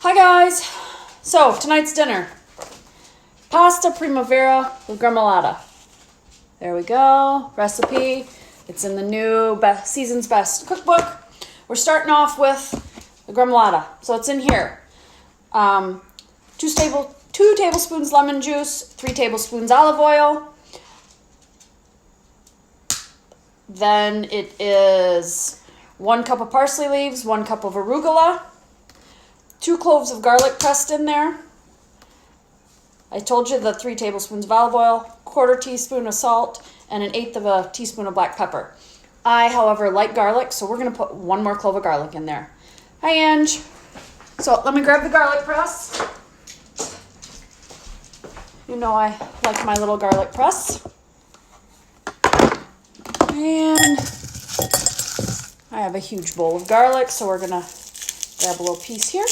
Hi guys! So, tonight's dinner. Pasta primavera with gremolata. There we go. Recipe. It's in the new Season's Best cookbook. We're starting off with the gremolata. So it's in here. 2 tablespoons lemon juice, 3 tablespoons olive oil. Then it is 1 cup of parsley leaves, 1 cup of arugula, 2 cloves of garlic pressed in there. I told you the 3 tablespoons of olive oil, 1/4 teaspoon of salt, and 1/8 of a teaspoon of black pepper. I, however, like garlic, so we're going to put 1 more clove of garlic in there. Hi, Ange. So let me grab the garlic press. You know I like my little garlic press. And I have a huge bowl of garlic, so we're going to grab a little piece here.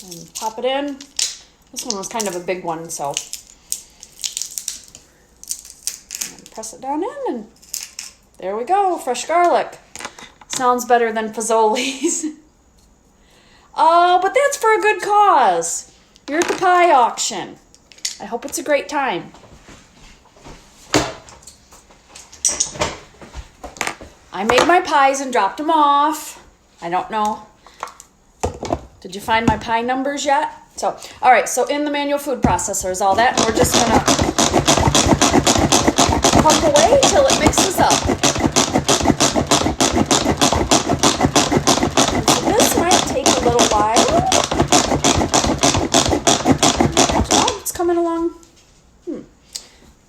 And pop it in. This one was kind of a big one, so and press it down in, and there we go, fresh garlic. Sounds better than Fazoli's. Oh, but that's for a good cause. You're at the pie auction. I hope it's a great time. I made my pies and dropped them off. I don't know. Did you find my pie numbers yet? So, all right, so in the manual food processor is all that, and we're just gonna pump away till it mixes up. So this might take a little while. Oh, it's coming along.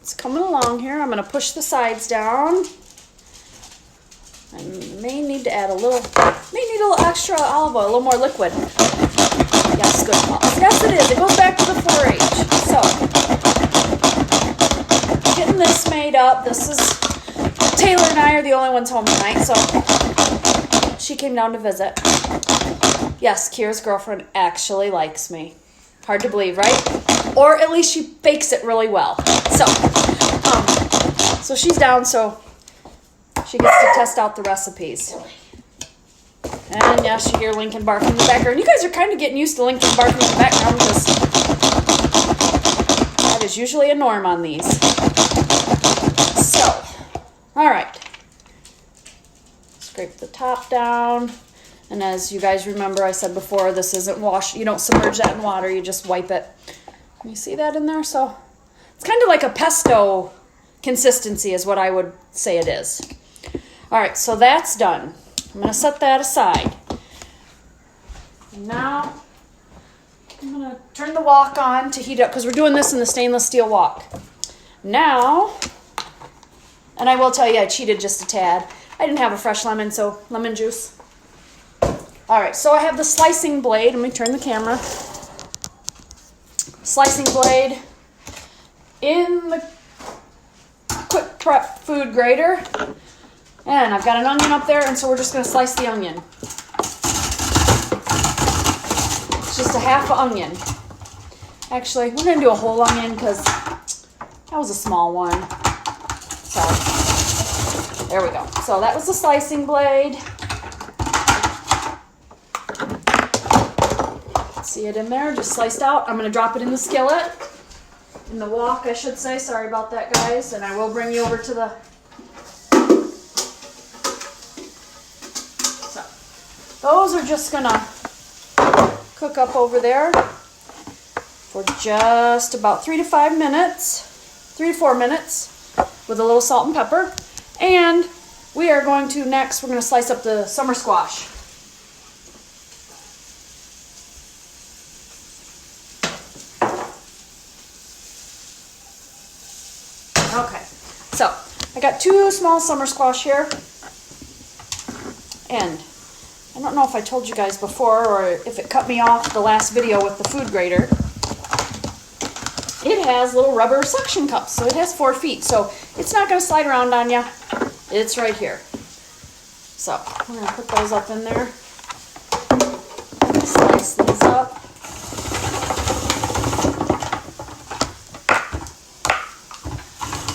It's coming along here. I'm gonna push the sides down. I may need to add a little extra olive oil, a little more liquid. Yes, good call. Yes, it is. It goes back to the 4-H. So, getting this made up. This is, Taylor and I are the only ones home tonight, so she came down to visit. Yes, Kira's girlfriend actually likes me. Hard to believe, right? Or at least she bakes it really well. So she's down, so she gets to test out the recipes. And yes, you hear Lincoln barking in the background. You guys are kind of getting used to Lincoln barking in the background because that is usually a norm on these. So, all right. Scrape the top down. And as you guys remember, I said before, this isn't washed. You don't submerge that in water. You just wipe it. You see that in there? So it's kind of like a pesto consistency is what I would say it is. All right, so that's done. I'm going to set that aside. And now I'm going to turn the wok on to heat up because we're doing this in the stainless steel wok. Now, and I will tell you I cheated just a tad. I didn't have a fresh lemon, so lemon juice. All right, so I have the slicing blade. Let me turn the camera. Slicing blade in the quick prep food grater. And I've got an onion up there, and so we're just going to slice the onion. It's just a half an onion. Actually, we're going to do a whole onion because that was a small one. So, there we go. So that was the slicing blade. See it in there, just sliced out. I'm going to drop it in the skillet. In the wok, I should say. Sorry about that, guys. And I will bring you over to the... Those are just going to cook up over there for just about 3 to 5 minutes, 3 to 4 minutes with a little salt and pepper. And we are going to next, we're going to slice up the summer squash. Okay, so I got 2 small summer squash here. And I don't know if I told you guys before or if it cut me off the last video with the food grater. It has little rubber suction cups, so it has 4 feet. So it's not going to slide around on you. It's right here. So I'm going to put those up in there. Slice these up.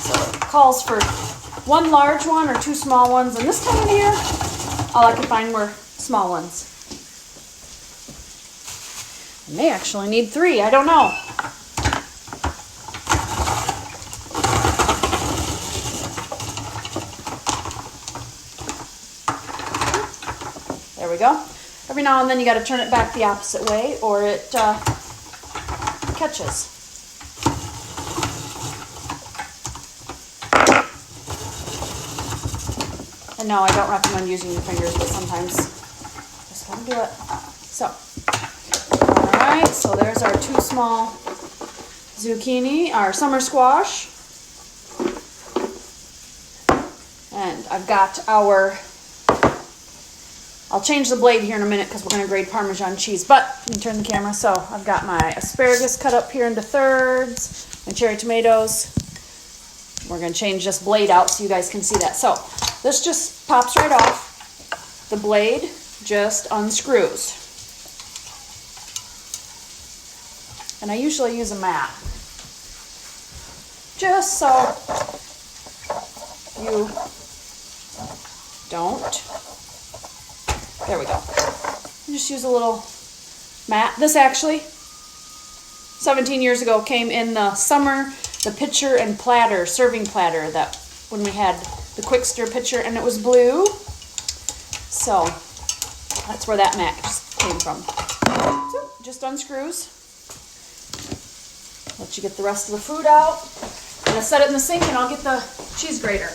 So it calls for 1 large one or 2 small ones. And this time of year, All I could find were small ones. I may actually need 3, I don't know. There we go. Every now and then you got to turn it back the opposite way or it catches. And no, I don't recommend using your fingers, but sometimes just gotta do it. So, alright, so there's our 2 small zucchini, our summer squash. And I've got our, I'll change the blade here in a minute because we're going to grate Parmesan cheese. But let me turn the camera. So I've got my asparagus cut up here into thirds, my cherry tomatoes. We're going to change this blade out so you guys can see that. So this just pops right off. The blade just unscrews. And I usually use a mat. Just so you don't. There we go. Just use a little mat. This actually, 17 years ago, came in the summer, the pitcher and platter, serving platter, that when we had the quick stir pitcher, and it was blue. So that's where that mat came from. So just unscrews. Let you get the rest of the food out. I'm gonna set it in the sink and I'll get the cheese grater.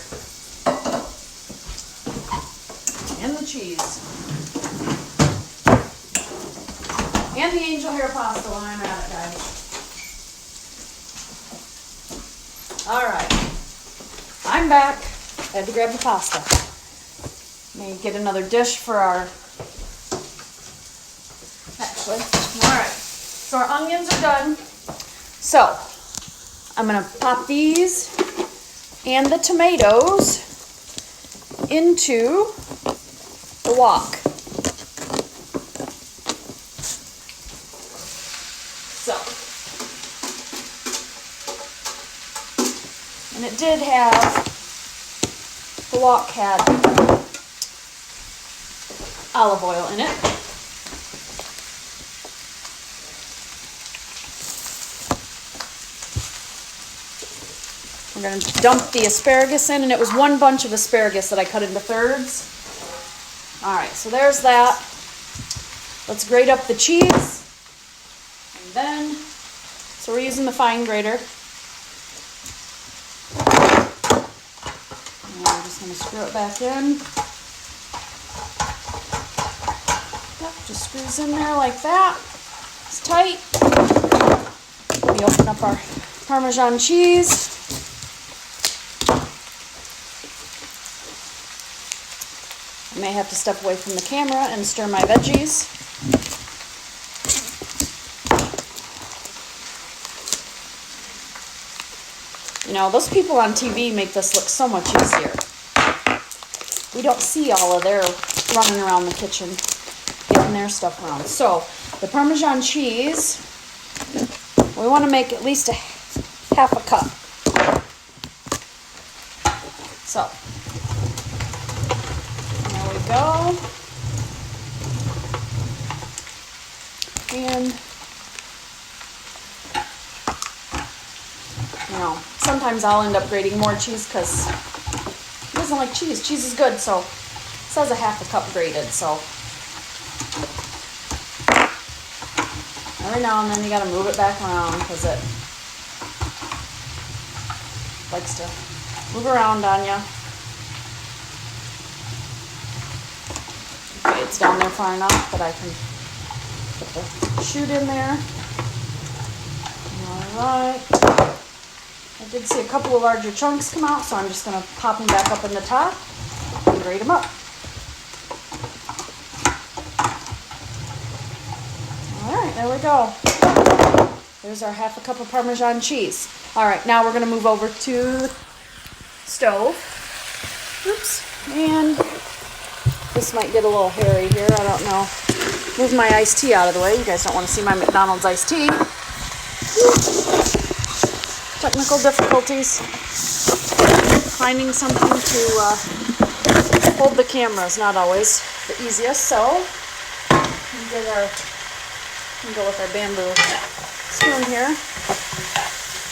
And the cheese. And the angel hair pasta when I'm at it, guys. Alright. I'm back. I had to grab the pasta. May get another dish for our... Actually, alright. So our onions are done. So, I'm going to pop these and the tomatoes into the wok. So, and it did have, the wok had olive oil in it. We're going to dump the asparagus in, and it was 1 bunch of asparagus that I cut into thirds. Alright, so there's that. Let's grate up the cheese. And then, so we're using the fine grater. And we're just going to screw it back in. Yep, just screws in there like that. It's tight. Let me open up our Parmesan cheese. I may have to step away from the camera and stir my veggies. You know, those people on TV make this look so much easier. We don't see all of their running around the kitchen, getting their stuff around. So, the Parmesan cheese, we want to make at least a half a cup. So, there we go. And, you know, sometimes I'll end up grating more cheese because he doesn't like cheese. Cheese is good, so it says a half a cup grated, so. Every now and then you gotta move it back around because it likes to move around on you. Okay, it's down there far enough that I can put the chute in there. Alright. I did see a couple of larger chunks come out, so I'm just going to pop them back up in the top and grate them up. Alright, there we go. There's our half a cup of Parmesan cheese. Alright, now we're going to move over to the stove. Oops. And this might get a little hairy here, I don't know. Move my iced tea out of the way. You guys don't want to see my McDonald's iced tea. Technical difficulties. Finding something to hold the camera is not always the easiest, so we can go with our bamboo spoon here.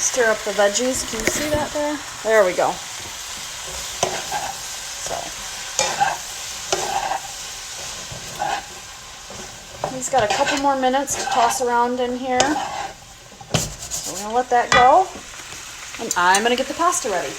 Stir up the veggies. Can you see that there? There we go. So he's got a couple more minutes to toss around in here. So we're gonna let that go, and I'm gonna get the pasta ready.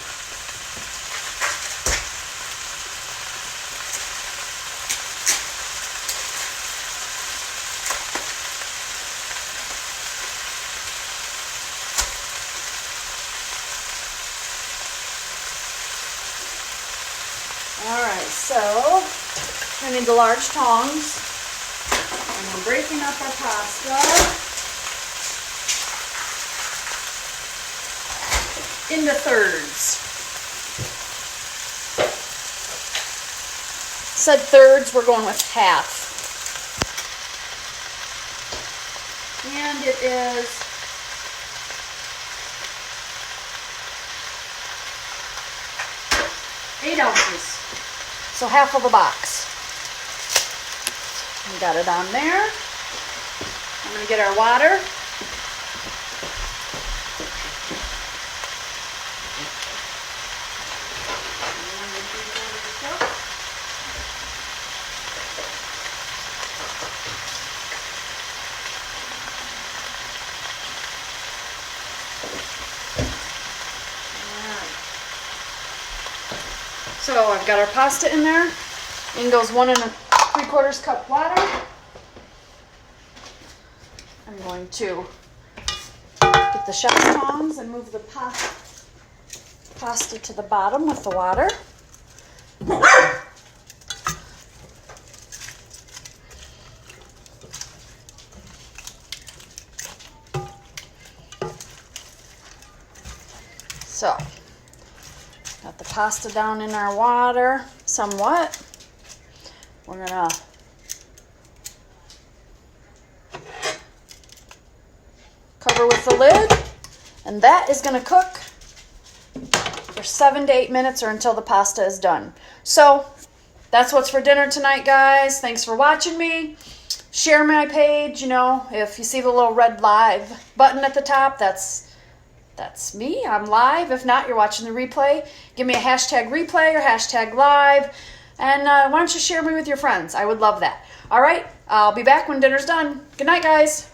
Alright, so I need the large tongs, and I'm breaking up our pasta into thirds. Said thirds, we're going with half. And it is 8 ounces. So half of a box. We got it on there. I'm going to get our water. So I've got our pasta in there. In goes 1 3/4 cup water. I'm going to get the chef's tongs and move the pasta to the bottom with the water. So, got the pasta down in our water somewhat. We're gonna cover with the lid, and that is gonna cook for 7 to 8 minutes or until the pasta is done. So that's what's for dinner tonight, guys. Thanks for watching me. Share my page. You know, if you see the little red live button at the top, that's me. I'm live. If not, you're watching the replay. Give me a hashtag replay or hashtag live. And why don't you share me with your friends? I would love that. All right, I'll be back when dinner's done. Good night, guys.